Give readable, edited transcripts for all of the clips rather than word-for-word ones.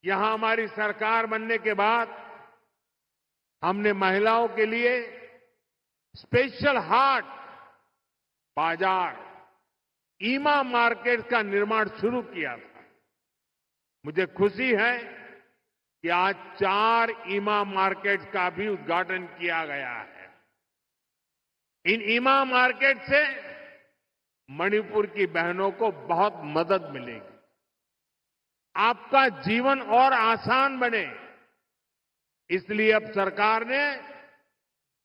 यहां हमारी सरकार बनने के बाद हमने महिलाओं के लिए स्पेशल हाट बाजार ईमा मार्केट का निर्माण शुरू किया था। मुझे खुशी है कि आज 4 ईमा मार्केट का भी उद्घाटन किया गया है। इन ईमा मार्केट से मणिपुर की बहनों को बहुत मदद मिलेगी। आपका जीवन और आसान बने, इसलिए अब सरकार ने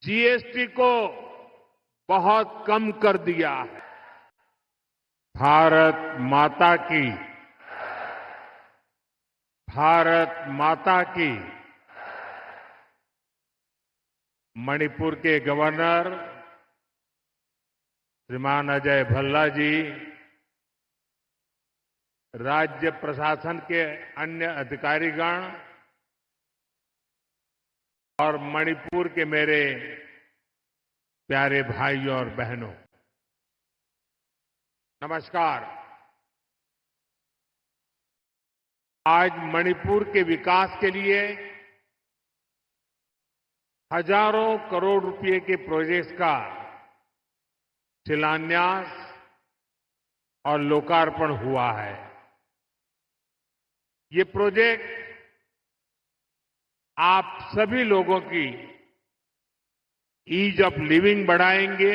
जीएसटी को बहुत कम कर दिया है। भारत माता की, भारत माता की। मणिपुर के गवर्नर श्रीमान अजय भल्ला जी, राज्य प्रशासन के अन्य अधिकारीगण और मणिपुर के मेरे प्यारे भाइयों और बहनों, नमस्कार। आज मणिपुर के विकास के लिए हजारों करोड़ रुपए के प्रोजेक्ट्स का शिलान्यास और लोकार्पण हुआ है। ये प्रोजेक्ट आप सभी लोगों की ईज ऑफ लिविंग बढ़ाएंगे,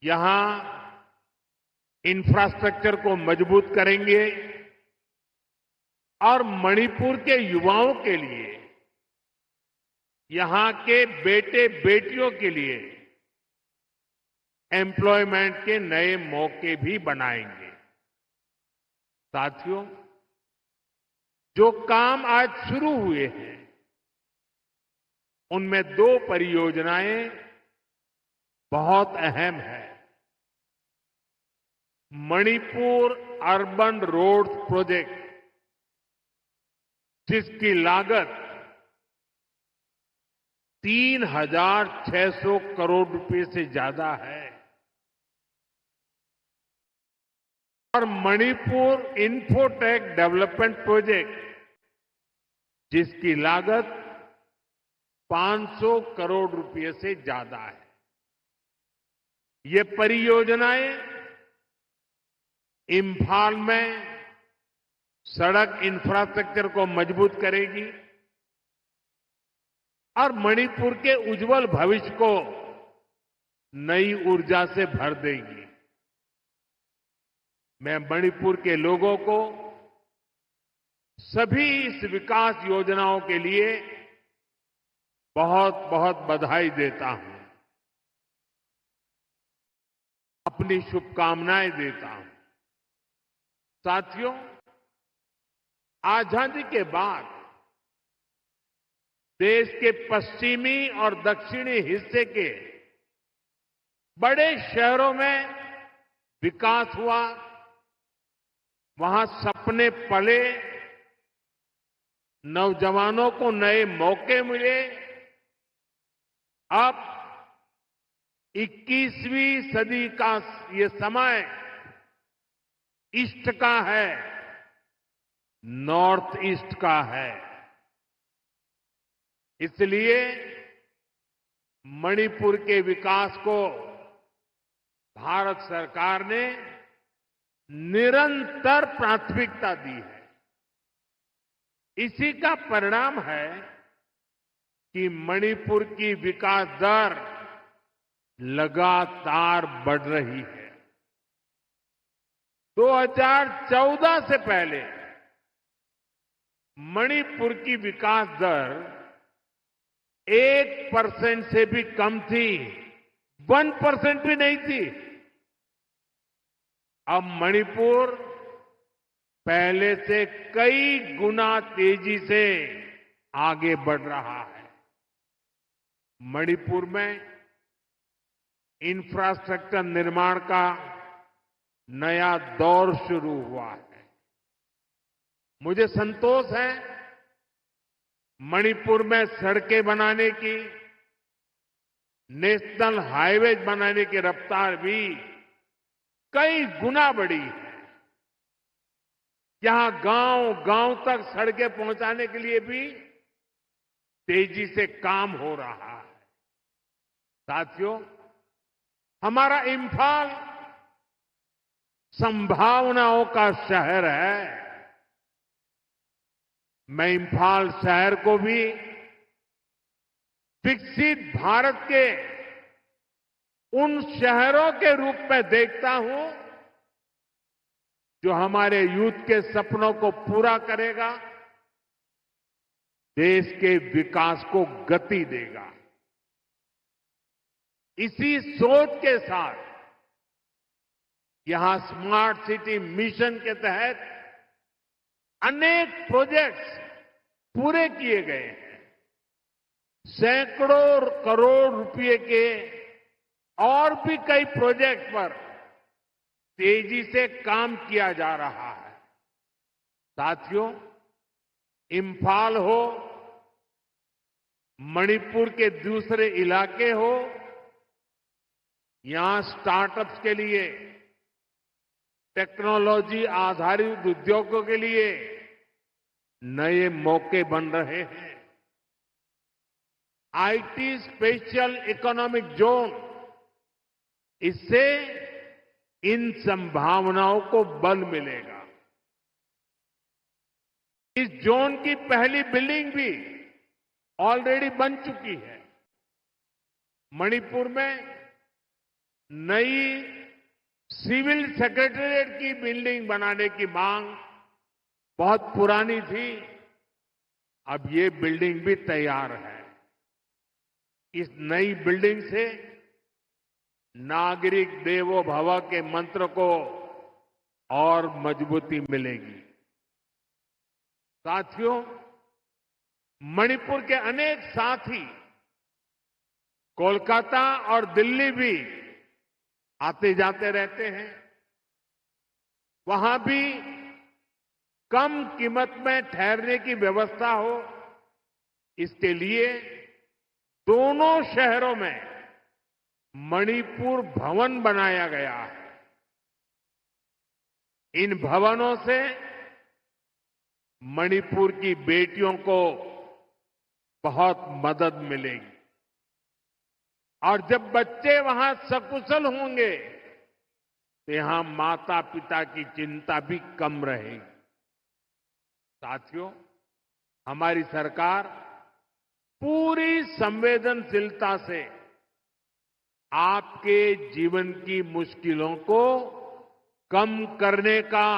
यहां इंफ्रास्ट्रक्चर को मजबूत करेंगे और मणिपुर के युवाओं के लिए, यहां के बेटे बेटियों के लिए एम्प्लॉयमेंट के नए मौके भी बनाएंगे। साथियों, जो काम आज शुरू हुए हैं उनमें 2 परियोजनाएं बहुत अहम है। मणिपुर अर्बन रोड प्रोजेक्ट, जिसकी लागत 3,600 करोड़ रुपए से ज्यादा है, और मणिपुर इंफोटेक डेवलपमेंट प्रोजेक्ट, जिसकी लागत 500 करोड़ रुपए से ज्यादा है। ये परियोजनाएं इंफाल में सड़क इंफ्रास्ट्रक्चर को मजबूत करेगी और मणिपुर के उज्जवल भविष्य को नई ऊर्जा से भर देगी। मैं मणिपुर के लोगों को सभी इस विकास योजनाओं के लिए बहुत बहुत बधाई देता हूं, अपनी शुभकामनाएं देता हूं। साथियों, आजादी के बाद देश के पश्चिमी और दक्षिणी हिस्से के बड़े शहरों में विकास हुआ, वहां सपने पले, नौजवानों को नए मौके मिले। अब 21वीं सदी का ये समय ईस्ट का है, नॉर्थ ईस्ट का है। इसलिए मणिपुर के विकास को भारत सरकार ने निरंतर प्राथमिकता दी है। इसी का परिणाम है कि मणिपुर की विकास दर लगातार बढ़ रही है। 2014 से पहले मणिपुर की विकास दर 1% से भी कम थी, 1% भी नहीं थी। अब मणिपुर पहले से कई गुना तेजी से आगे बढ़ रहा है। मणिपुर में इंफ्रास्ट्रक्चर निर्माण का नया दौर शुरू हुआ है। मुझे संतोष है, मणिपुर में सड़कें बनाने की, नेशनल हाईवेज बनाने की रफ्तार भी कई गुना बढ़ी है। यहां गांव गांव तक सड़कें पहुंचाने के लिए भी तेजी से काम हो रहा है। साथियों, हमारा इम्फाल संभावनाओं का शहर है। मैं इम्फाल शहर को भी विकसित भारत के उन शहरों के रूप में देखता हूं जो हमारे यूथ के सपनों को पूरा करेगा, देश के विकास को गति देगा। इसी सोच के साथ यहां स्मार्ट सिटी मिशन के तहत अनेक प्रोजेक्ट्स पूरे किए गए हैं। सैकड़ों करोड़ रुपए के और भी कई प्रोजेक्ट पर तेजी से काम किया जा रहा है। साथियों, इम्फाल हो, मणिपुर के दूसरे इलाके हो, यहां स्टार्टअप्स के लिए, टेक्नोलॉजी आधारित उद्योगों के लिए नए मौके बन रहे हैं। आईटी स्पेशल इकोनॉमिक जोन, इससे इन संभावनाओं को बल मिलेगा। इस जोन की पहली बिल्डिंग भी ऑलरेडी बन चुकी है। मणिपुर में नई सिविल सेक्रेटेरिएट की बिल्डिंग बनाने की मांग बहुत पुरानी थी। अब ये बिल्डिंग भी तैयार है। इस नई बिल्डिंग से नागरिक देवो भव के मंत्र को और मजबूती मिलेगी। साथियों, मणिपुर के अनेक साथी कोलकाता और दिल्ली भी आते जाते रहते हैं। वहां भी कम कीमत में ठहरने की व्यवस्था हो, इसके लिए दोनों शहरों में मणिपुर भवन बनाया गया है। इन भवनों से मणिपुर की बेटियों को बहुत मदद मिलेगी और जब बच्चे वहां सकुशल होंगे तो यहां माता पिता की चिंता भी कम रहेगी। साथियों, हमारी सरकार पूरी संवेदनशीलता से आपके जीवन की मुश्किलों को कम करने का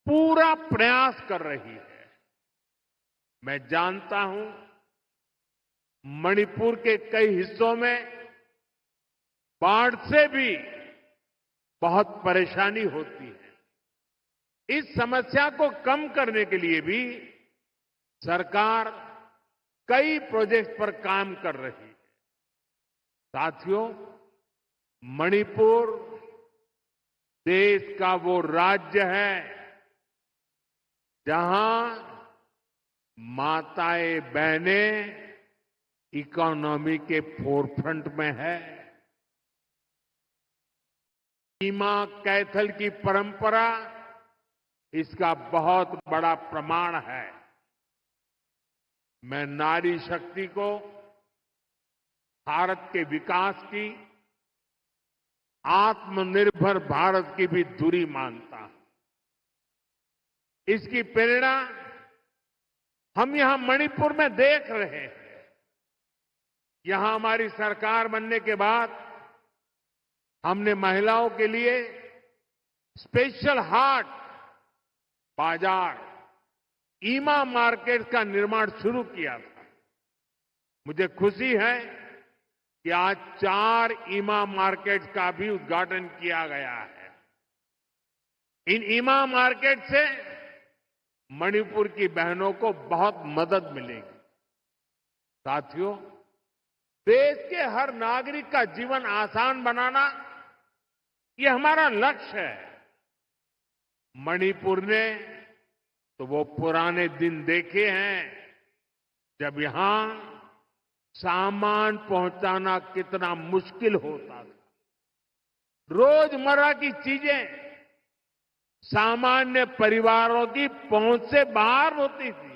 पूरा प्रयास कर रही है। मैं जानता हूं मणिपुर के कई हिस्सों में बाढ़ से भी बहुत परेशानी होती है। इस समस्या को कम करने के लिए भी सरकार कई प्रोजेक्ट पर काम कर रही है। साथियों, मणिपुर देश का वो राज्य है जहां माताएं बहनें इकोनॉमी के फोरफ्रंट में है। सीमा कैथल की परंपरा इसका बहुत बड़ा प्रमाण है। मैं नारी शक्ति को भारत के विकास की, आत्मनिर्भर भारत की भी धुरी मानता हूं। इसकी प्रेरणा हम यहां मणिपुर में देख रहे हैं। यहां हमारी सरकार बनने के बाद हमने महिलाओं के लिए स्पेशल हाट, बाजार, ईमा मार्केट का निर्माण शुरू किया था। मुझे खुशी है कि आज 4 ईमा मार्केट का भी उद्घाटन किया गया है। इन ईमा मार्केट से मणिपुर की बहनों को बहुत मदद मिलेगी। साथियों, देश के हर नागरिक का जीवन आसान बनाना ये हमारा लक्ष्य है। मणिपुर ने तो वो पुराने दिन देखे हैं जब यहां सामान पहुंचाना कितना मुश्किल होता था। रोजमर्रा की चीजें सामान्य परिवारों की पहुंच से बाहर होती थी।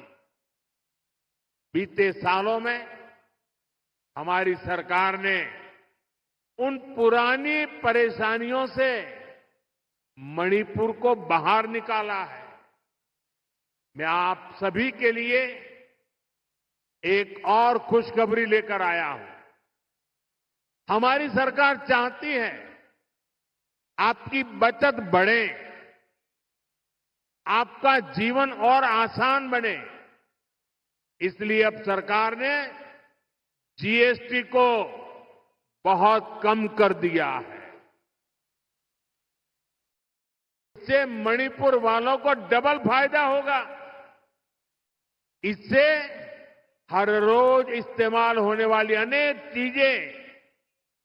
बीते सालों में हमारी सरकार ने उन पुरानी परेशानियों से मणिपुर को बाहर निकाला है। मैं आप सभी के लिए एक और खुशखबरी लेकर आया हूं। हमारी सरकार चाहती है आपकी बचत बढ़े, आपका जीवन और आसान बने। इसलिए अब सरकार ने जीएसटी को बहुत कम कर दिया है। इससे मणिपुर वालों को डबल फायदा होगा। इससे हर रोज इस्तेमाल होने वाली अनेक चीजें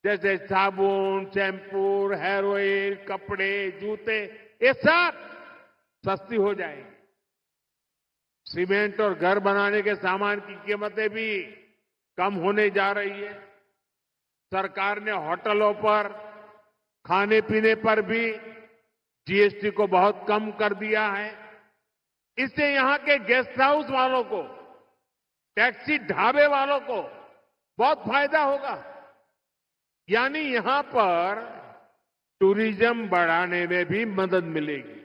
जैसे साबुन, शैम्पू, हेयर ऑयल, कपड़े, जूते, ये सब सस्ती हो जाएगी। सीमेंट और घर बनाने के सामान की कीमतें भी कम होने जा रही है। सरकार ने होटलों पर, खाने पीने पर भी जीएसटी को बहुत कम कर दिया है। इससे यहां के गेस्ट हाउस वालों को, टैक्सी ढाबे वालों को बहुत फायदा होगा। यानी यहां पर टूरिज्म बढ़ाने में भी मदद मिलेगी।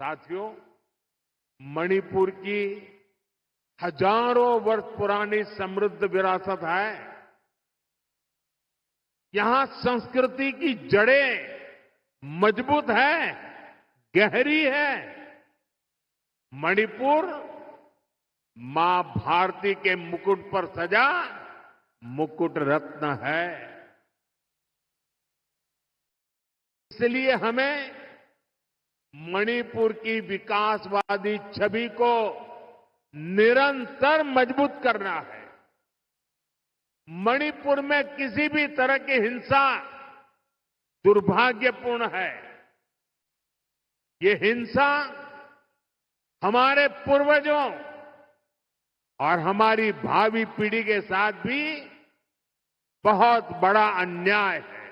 साथियों, मणिपुर की हजारों वर्ष पुरानी समृद्ध विरासत है। यहां संस्कृति की जड़ें मजबूत है, गहरी है। मणिपुर मां भारती के मुकुट पर सजा मुकुट रत्न है। इसलिए हमें मणिपुर की विकासवादी छवि को निरंतर मजबूत करना है। मणिपुर में किसी भी तरह की हिंसा दुर्भाग्यपूर्ण है। ये हिंसा हमारे पूर्वजों और हमारी भावी पीढ़ी के साथ भी बहुत बड़ा अन्याय है।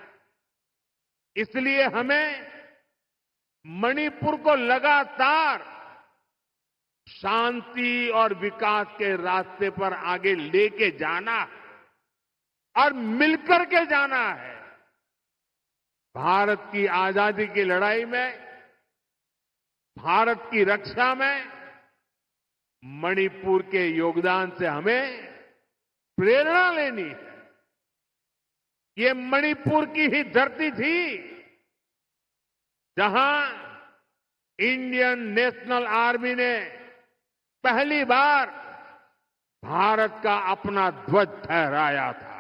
इसलिए हमें मणिपुर को लगातार शांति और विकास के रास्ते पर आगे लेके जाना है और मिलकर के जाना है। भारत की आजादी की लड़ाई में, भारत की रक्षा में मणिपुर के योगदान से हमें प्रेरणा लेनी है। ये मणिपुर की ही धरती थी जहां इंडियन नेशनल आर्मी ने पहली बार भारत का अपना ध्वज फहराया था।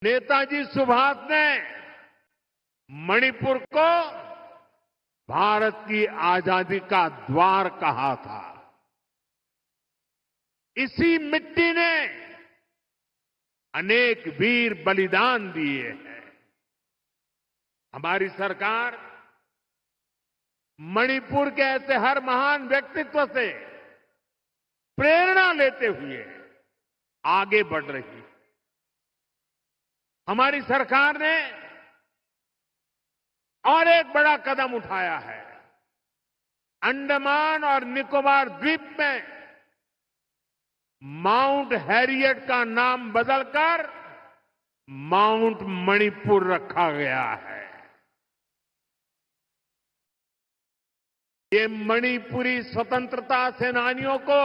नेताजी सुभाष ने मणिपुर को भारत की आजादी का द्वार कहा था। इसी मिट्टी ने अनेक वीर बलिदान दिए हैं। हमारी सरकार मणिपुर के ऐसे हर महान व्यक्तित्व से प्रेरणा लेते हुए आगे बढ़ रही है। हमारी सरकार ने और एक बड़ा कदम उठाया है। अंडमान और निकोबार द्वीप में माउंट हैरियट का नाम बदलकर माउंट मणिपुर रखा गया है। ये मणिपुरी स्वतंत्रता सेनानियों को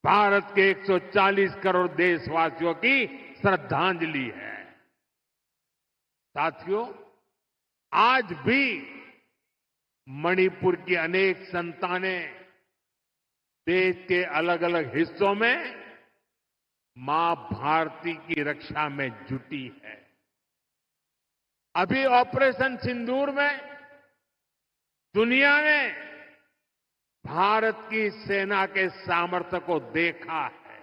भारत के 140 करोड़ देशवासियों की श्रद्धांजलि है। साथियों, आज भी मणिपुर की अनेक संतानें देश के अलग अलग हिस्सों में मां भारती की रक्षा में जुटी है। अभी ऑपरेशन सिंदूर में दुनिया ने भारत की सेना के सामर्थ्य को देखा है।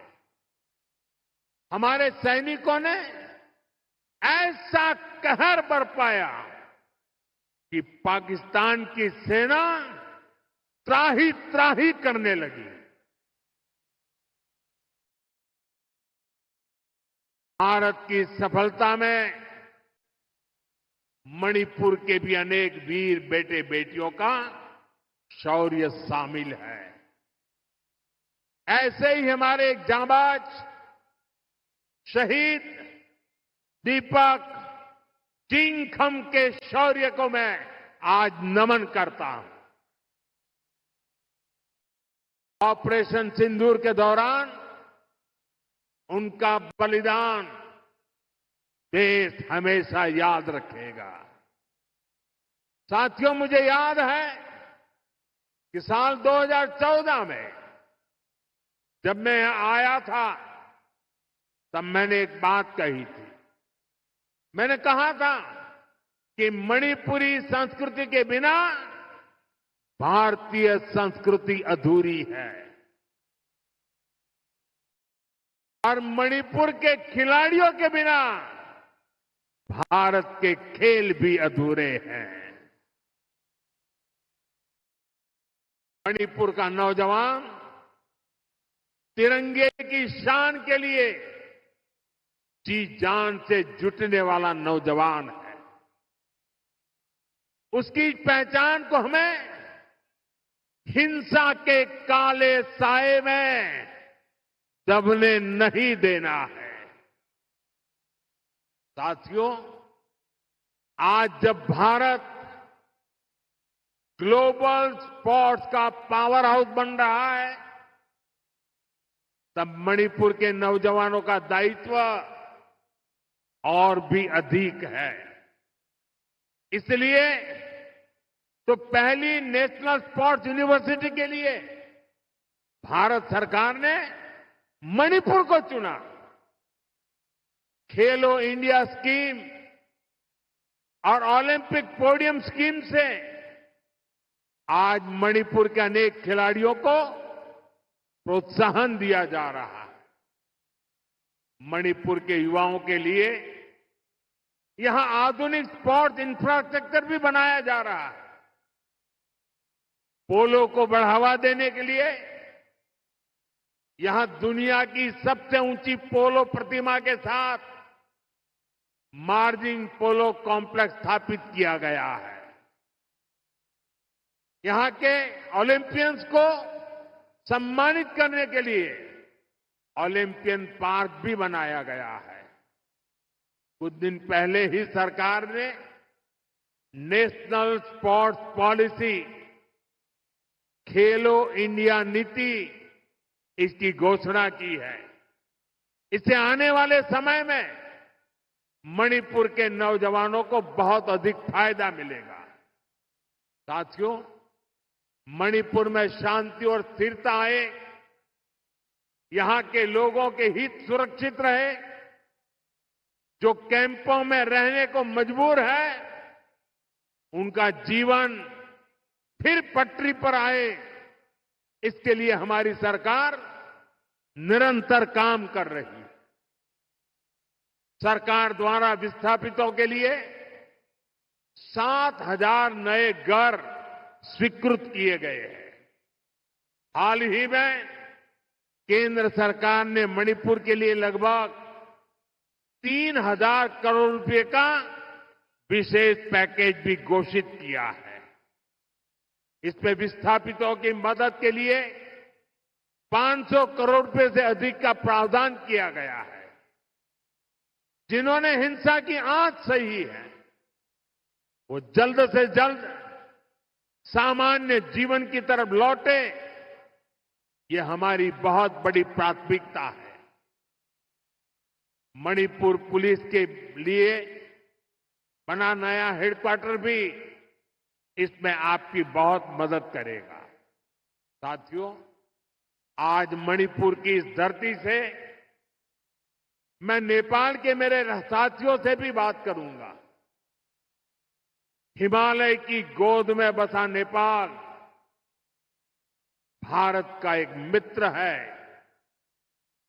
हमारे सैनिकों ने ऐसा कहर बरपाया कि पाकिस्तान की सेना त्राही त्राही करने लगी। भारत की सफलता में मणिपुर के भी अनेक वीर बेटे बेटियों का शौर्य शामिल है। ऐसे ही हमारे एक जांबाज शहीद दीपक चिंगखम के शौर्य को मैं आज नमन करता हूं। ऑपरेशन सिंदूर के दौरान उनका बलिदान देश हमेशा याद रखेगा। साथियों, मुझे याद है कि साल 2014 में जब मैं यहां आया था तब मैंने एक बात कही थी। मैंने कहा था कि मणिपुरी संस्कृति के बिना भारतीय संस्कृति अधूरी है और मणिपुर के खिलाड़ियों के बिना भारत के खेल भी अधूरे हैं। मणिपुर का नौजवान तिरंगे की शान के लिए जी जान से जुटने वाला नौजवान है। उसकी पहचान को हमें हिंसा के काले साए में दबने नहीं देना है। साथियों, आज जब भारत ग्लोबल स्पोर्ट्स का पावर हाउस बन रहा है, तब मणिपुर के नौजवानों का दायित्व और भी अधिक है। इसलिए तो पहली नेशनल स्पोर्ट्स यूनिवर्सिटी के लिए भारत सरकार ने मणिपुर को चुना। खेलो इंडिया स्कीम और ओलंपिक पोडियम स्कीम से आज मणिपुर के अनेक खिलाड़ियों को प्रोत्साहन दिया जा रहा है। मणिपुर के युवाओं के लिए यहां आधुनिक स्पोर्ट्स इंफ्रास्ट्रक्चर भी बनाया जा रहा है। पोलो को बढ़ावा देने के लिए यहां दुनिया की सबसे ऊंची पोलो प्रतिमा के साथ मार्जिन पोलो कॉम्प्लेक्स स्थापित किया गया है। यहां के ओलंपियंस को सम्मानित करने के लिए ओलंपियन पार्क भी बनाया गया है। कुछ दिन पहले ही सरकार ने नेशनल स्पोर्ट्स पॉलिसी खेलो इंडिया नीति इसकी घोषणा की है। इससे आने वाले समय में मणिपुर के नौजवानों को बहुत अधिक फायदा मिलेगा। साथियों, मणिपुर में शांति और स्थिरता आए, यहां के लोगों के हित सुरक्षित रहे, जो कैंपों में रहने को मजबूर है उनका जीवन फिर पटरी पर आए, इसके लिए हमारी सरकार निरंतर काम कर रही है। सरकार द्वारा विस्थापितों के लिए 7,000 नए घर स्वीकृत किए गए हैं। हाल ही में केंद्र सरकार ने मणिपुर के लिए लगभग 3,000 करोड़ रुपए का विशेष पैकेज भी घोषित किया है। इसमें विस्थापितों की मदद के लिए 500 करोड़ रुपए से अधिक का प्रावधान किया गया है। जिन्होंने हिंसा की आंच सही है वो जल्द से जल्द सामान्य जीवन की तरफ लौटे, ये हमारी बहुत बड़ी प्राथमिकता है। मणिपुर पुलिस के लिए बना नया हेडक्वार्टर भी इसमें आपकी बहुत मदद करेगा। साथियों, आज मणिपुर की इस धरती से मैं नेपाल के मेरे साथियों से भी बात करूंगा। हिमालय की गोद में बसा नेपाल भारत का एक मित्र है,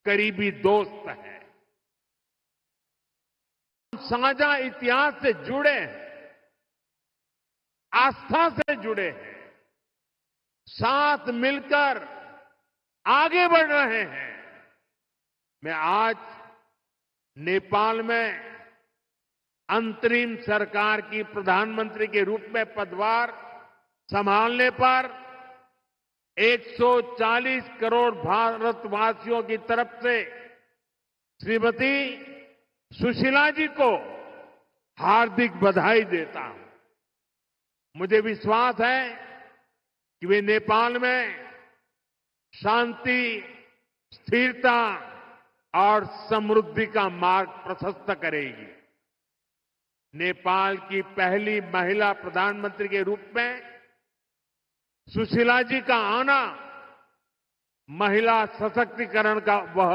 करीबी दोस्त है। साझा इतिहास से जुड़े हैं, आस्था से जुड़े हैं, साथ मिलकर आगे बढ़ रहे हैं। मैं आज नेपाल में अंतरिम सरकार की प्रधानमंत्री के रूप में पदभार संभालने पर 140 करोड़ भारतवासियों की तरफ से श्रीमती सुशीला जी को हार्दिक बधाई देता हूं। मुझे विश्वास है कि वे नेपाल में शांति, स्थिरता और समृद्धि का मार्ग प्रशस्त करेगी। नेपाल की पहली महिला प्रधानमंत्री के रूप में सुशीला जी का आना महिला सशक्तिकरण का वह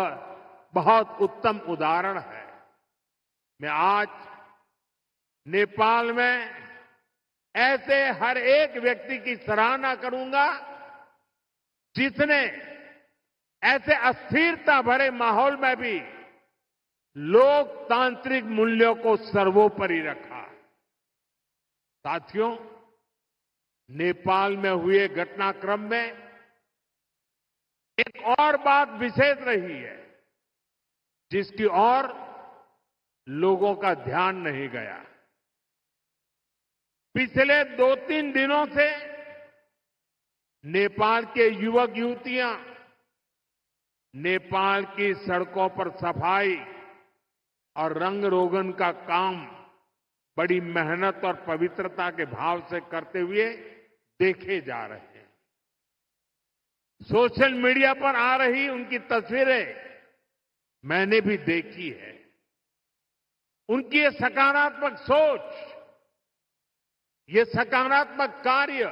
बहुत उत्तम उदाहरण है। मैं आज नेपाल में ऐसे हर एक व्यक्ति की सराहना करूंगा जिसने ऐसे अस्थिरता भरे माहौल में भी लोकतांत्रिक मूल्यों को सर्वोपरि रखा। साथियों, नेपाल में हुए घटनाक्रम में एक और बात विशेष रही है जिसकी ओर लोगों का ध्यान नहीं गया। पिछले 2-3 दिनों से नेपाल के युवक युवतियां नेपाल की सड़कों पर सफाई और रंग रोगन का काम बड़ी मेहनत और पवित्रता के भाव से करते हुए देखे जा रहे हैं। सोशल मीडिया पर आ रही उनकी तस्वीरें मैंने भी देखी है। उनकी ये सकारात्मक सोच, ये सकारात्मक कार्य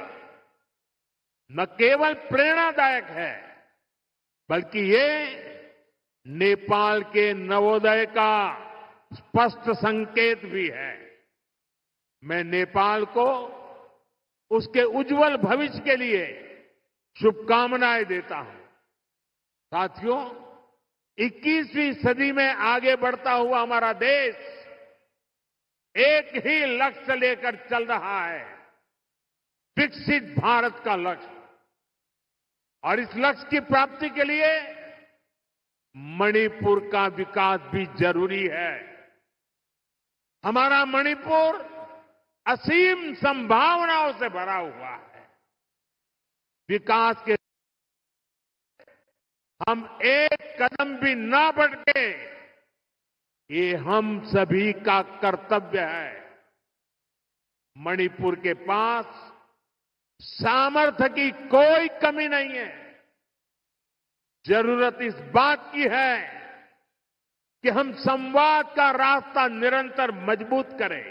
न केवल प्रेरणादायक है बल्कि ये नेपाल के नवोदय का स्पष्ट संकेत भी है। मैं नेपाल को उसके उज्जवल भविष्य के लिए शुभकामनाएं देता हूं। साथियों, 21वीं सदी में आगे बढ़ता हुआ हमारा देश एक ही लक्ष्य लेकर चल रहा है, विकसित भारत का लक्ष्य। और इस लक्ष्य की प्राप्ति के लिए मणिपुर का विकास भी जरूरी है। हमारा मणिपुर असीम संभावनाओं से भरा हुआ है। विकास के हम एक कदम भी ना बढ़े, ये हम सभी का कर्तव्य है। मणिपुर के पास सामर्थ्य की कोई कमी नहीं है। जरूरत इस बात की है कि हम संवाद का रास्ता निरंतर मजबूत करें।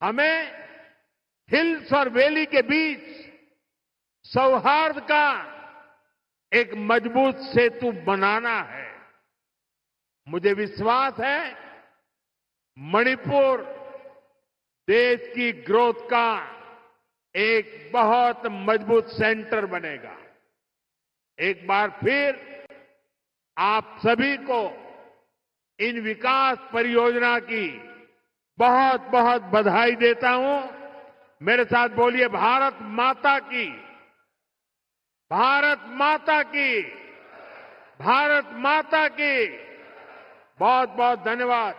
हमें हिल्स और वैली के बीच सौहार्द का एक मजबूत सेतु बनाना है। मुझे विश्वास है मणिपुर देश की ग्रोथ का एक बहुत मजबूत सेंटर बनेगा। एक बार फिर आप सभी को इन विकास परियोजना की बहुत बहुत बधाई देता हूं। मेरे साथ बोलिए, भारत माता की, भारत माता की, भारत माता की। बहुत बहुत धन्यवाद।